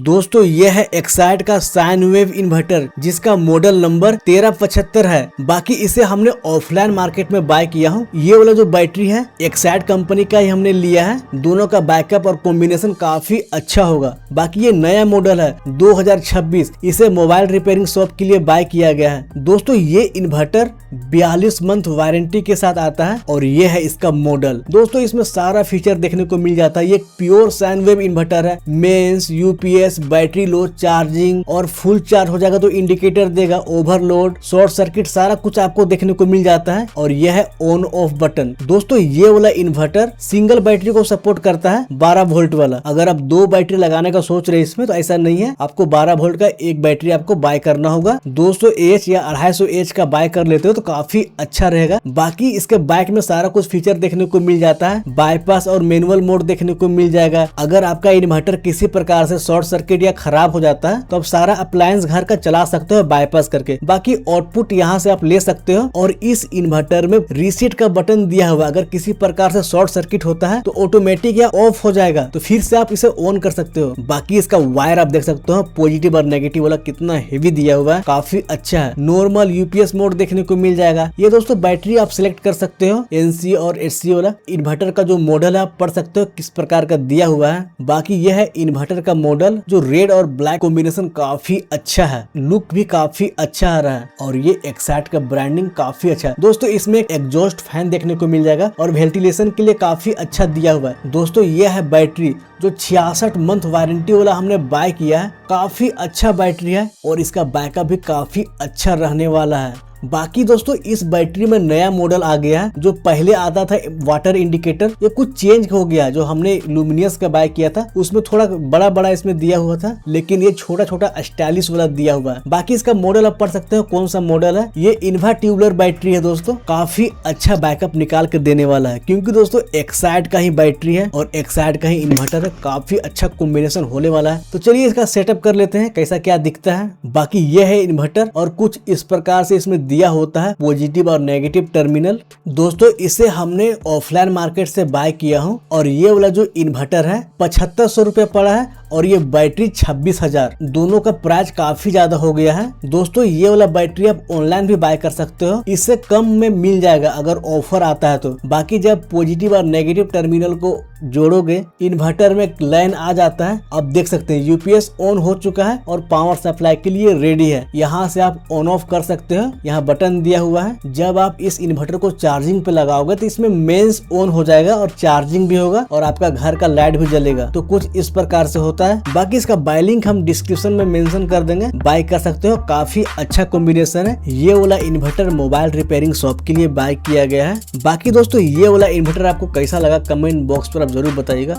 दोस्तों यह है एक्साइड का साइन वेव इन्वर्टर जिसका मॉडल नंबर 1375 है। बाकी इसे हमने ऑफलाइन मार्केट में बाय किया हूँ। ये वाला जो बैटरी है एक्साइड कंपनी का ही हमने लिया है। दोनों का बैकअप और कॉम्बिनेशन काफी अच्छा होगा। बाकी ये नया मॉडल है 2026। इसे मोबाइल रिपेयरिंग शॉप के लिए बाय किया गया है। दोस्तों ये इन्वर्टर 42 मंथ वारंटी के साथ आता है और ये है इसका मॉडल। दोस्तों इसमें सारा फीचर देखने को मिल जाता है। ये प्योर साइन वेव इन्वर्टर है। Mains, UPS, battery low, charging और फुल चार्ज हो जाएगा तो इंडिकेटर देगा, ओवरलोड, शॉर्ट सर्किट सारा कुछ आपको देखने को मिल जाता है। और यह है ऑन ऑफ बटन। दोस्तों ये वाला इन्वर्टर सिंगल बैटरी को सपोर्ट करता है 12 वोल्ट वाला। अगर आप 2 बैटरी लगाने का सोच रहे इसमें तो ऐसा नहीं है, आपको 12 वोल्ट का एक बैटरी आपको बाय करना होगा। 200 एच या 250 एच का बाय कर लेते हो तो काफी अच्छा रहेगा। बाकी इसके बैक में सारा कुछ फीचर देखने को मिल जाता है। बाईपास और मैनुअल मोड देखने को मिल जाएगा। अगर आपका इन्वर्टर किसी प्रकार से शॉर्ट सर्किट या खराब हो जाता है तो आप सारा अप्लायंस घर का चला सकते हो बाईपास करके। बाकी आउटपुट यहाँ से आप ले सकते हो। और इस इन्वर्टर में रीसेट का बटन दिया हुआ, अगर किसी प्रकार से शॉर्ट सर्किट होता है तो ऑटोमेटिक या ऑफ हो जाएगा, तो फिर से आप इसे ऑन कर सकते हो। बाकी इसका वायर आप देख सकते हो पॉजिटिव और नेगेटिव वाला कितना हेवी दिया हुआ है, काफी अच्छा है। नॉर्मल यूपीएस मोड देखने को मिल जाएगा। ये दोस्तों बैटरी आप सिलेक्ट कर सकते हो, एनसी और एचसी वाला। इन्वर्टर का जो मॉडल है आप पढ़ सकते हो किस प्रकार का दिया हुआ है। बाकी यह है इन्वर्टर का मॉडल जो रेड और ब्लैक कॉम्बिनेशन काफी अच्छा है, लुक भी काफी अच्छा आ रहा है। और ये एक्साइड का ब्रांडिंग काफी अच्छा है। दोस्तों इसमें एक एग्जॉस्ट फैन देखने को मिल जाएगा और वेंटिलेशन के लिए काफी अच्छा दिया हुआ है। दोस्तों ये है बैटरी जो 66 मंथ वारंटी वाला हमने बाय किया है। काफी अच्छा बैटरी है और इसका बैकअप भी काफी अच्छा रहने वाला है। बाकी दोस्तों इस बैटरी में नया मॉडल आ गया है। जो पहले आता था वाटर इंडिकेटर, ये कुछ चेंज हो गया। जो हमने लुमिनियस का बाय किया था उसमें थोड़ा बड़ा बड़ा इसमें दिया हुआ था, लेकिन ये छोटा छोटा स्टाइलिश वाला दिया हुआ है। बाकी इसका मॉडल आप पढ़ सकते हो कौन सा मॉडल है। ये इन्वर्ट्यूबुलर बैटरी है दोस्तों, काफी अच्छा बैकअप निकाल के देने वाला है। क्योंकि दोस्तों एक्साइड का ही बैटरी है और एक्साइड का ही इन्वर्टर है, काफी अच्छा कॉम्बिनेशन होने वाला है। तो चलिए इसका सेटअप कर लेते हैं कैसा क्या दिखता है। बाकी ये है इन्वर्टर और कुछ इस प्रकार से इसमें दिया होता है पॉजिटिव और नेगेटिव टर्मिनल। दोस्तों इसे हमने ऑफलाइन मार्केट से बाय किया हूँ और ये वाला जो इन्वर्टर है 7500 रुपये पड़ा है और ये बैटरी 26,000। दोनों का प्राइस काफी ज्यादा हो गया है। दोस्तों ये वाला बैटरी आप ऑनलाइन भी बाय कर सकते हो, इससे कम में मिल जाएगा अगर ऑफर आता है तो। बाकी जब पॉजिटिव और नेगेटिव टर्मिनल को जोड़ोगे इन्वर्टर में लाइन आ जाता है। आप देख सकते हैं यूपीएस ऑन हो चुका है और पावर सप्लाई के लिए रेडी है। यहाँ से आप ऑन ऑफ कर सकते हो, यहाँ बटन दिया हुआ है। जब आप इस इन्वर्टर को चार्जिंग पे लगाओगे तो इसमें मेंस ऑन हो जाएगा और चार्जिंग भी होगा और आपका घर का लाइट भी जलेगा। तो कुछ इस प्रकार से होता है। बाकी इसका बाय लिंक हम डिस्क्रिप्शन में मेंशन कर देंगे, बाय कर सकते हो। काफी अच्छा कॉम्बिनेशन है। ये वाला इन्वर्टर मोबाइल रिपेयरिंग शॉप के लिए बाय किया गया है। बाकी दोस्तों ये वाला इन्वर्टर आपको कैसा लगा कमेंट बॉक्स पर आप जरूर बताइएगा।